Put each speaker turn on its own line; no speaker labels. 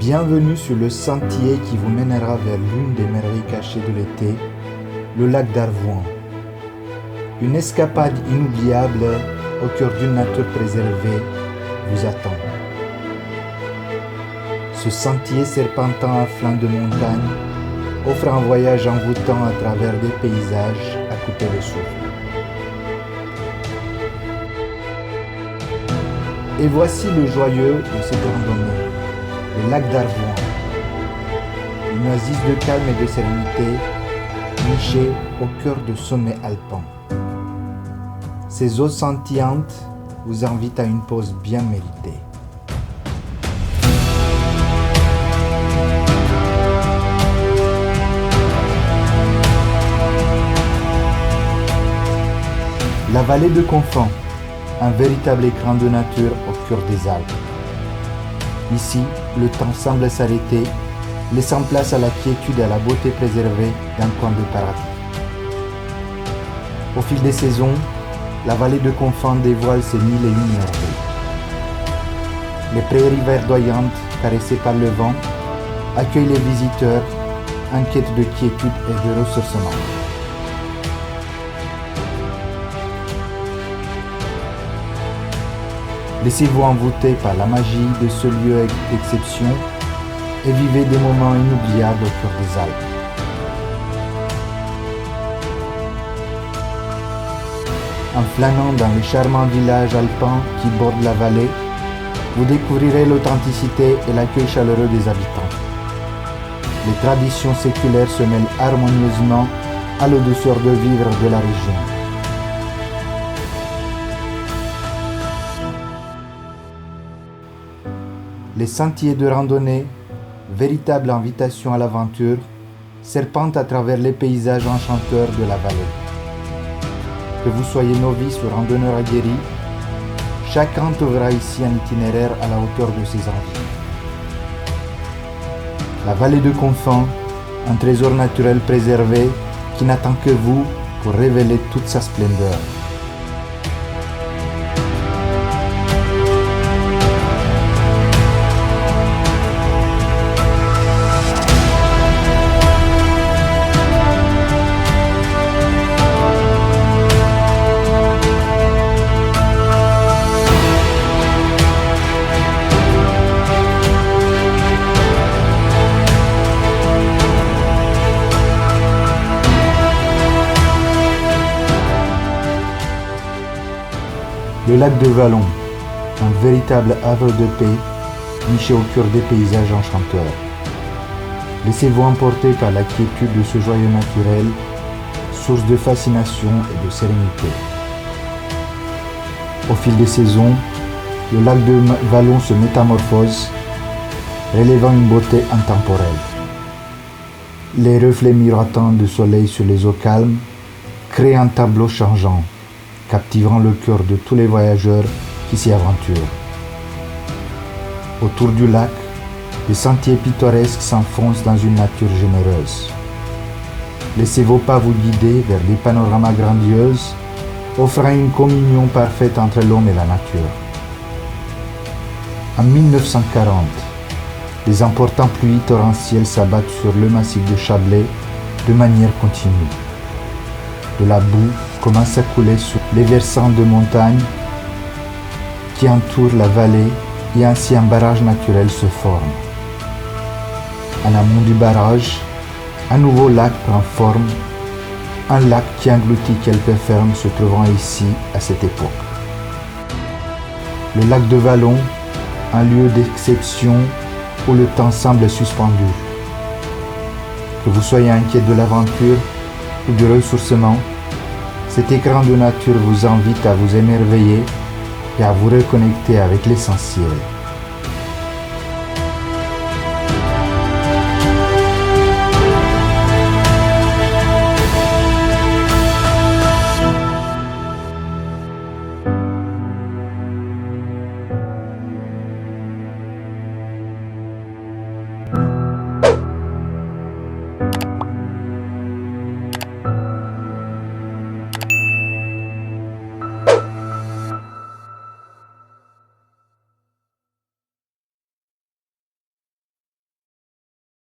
Bienvenue sur le sentier qui vous mènera vers l'une des merveilles cachées de l'été, le lac d'Arvoin. Une escapade inoubliable au cœur d'une nature préservée vous attend. Ce sentier serpentant à flanc de montagne offre un voyage envoûtant à travers des paysages à couper le souffle. Et voici le joyeux de cette randonnée, le lac d'Arvoin, une oasis de calme et de sérénité, nichée au cœur de sommets alpins. Ces eaux scintillantes vous invitent à une pause bien méritée. La vallée de Confans, un véritable écran de nature au cœur des Alpes. Ici, le temps semble s'arrêter, laissant place à la quiétude et à la beauté préservée d'un coin de paradis. Au fil des saisons, la vallée de Confans dévoile ses mille et une merveilles. Les prairies verdoyantes, caressées par le vent, accueillent les visiteurs, en quête de quiétude et de ressourcement. Laissez-vous envoûter par la magie de ce lieu d'exception et vivez des moments inoubliables au cœur des Alpes. En flânant dans les charmants villages alpins qui bordent la vallée, vous découvrirez l'authenticité et l'accueil chaleureux des habitants. Les traditions séculaires se mêlent harmonieusement à l'eau douceur de vivre de la région. Les sentiers de randonnée, véritable invitation à l'aventure, serpentent à travers les paysages enchanteurs de la vallée. Que vous soyez novice ou randonneur aguerri, chacun trouvera ici un itinéraire à la hauteur de ses envies. La vallée de Confans, un trésor naturel préservé qui n'attend que vous pour révéler toute sa splendeur. Le lac de Vallon, un véritable havre de paix, niché au cœur des paysages enchanteurs. Laissez-vous emporter par la quiétude de ce joyau naturel, source de fascination et de sérénité. Au fil des saisons, le lac de Vallon se métamorphose, relevant une beauté intemporelle. Les reflets miroitants du soleil sur les eaux calmes créent un tableau changeant, captivant le cœur de tous les voyageurs qui s'y aventurent. Autour du lac, les sentiers pittoresques s'enfoncent dans une nature généreuse. Laissez vos pas vous guider vers des panoramas grandioses, offrant une communion parfaite entre l'homme et la nature. En 1940, les importantes pluies torrentielles s'abattent sur le massif de Chablais de manière continue. De la boue commence à couler sur les versants de montagne qui entourent la vallée et ainsi un barrage naturel se forme. En amont du barrage, un nouveau lac prend forme, un lac qui engloutit quelques fermes se trouvant ici à cette époque. Le lac de Vallon, un lieu d'exception où le temps semble suspendu. Que vous soyez inquiet de l'aventure ou du ressourcement, cet écran de nature vous invite à vous émerveiller et à vous reconnecter avec l'essentiel.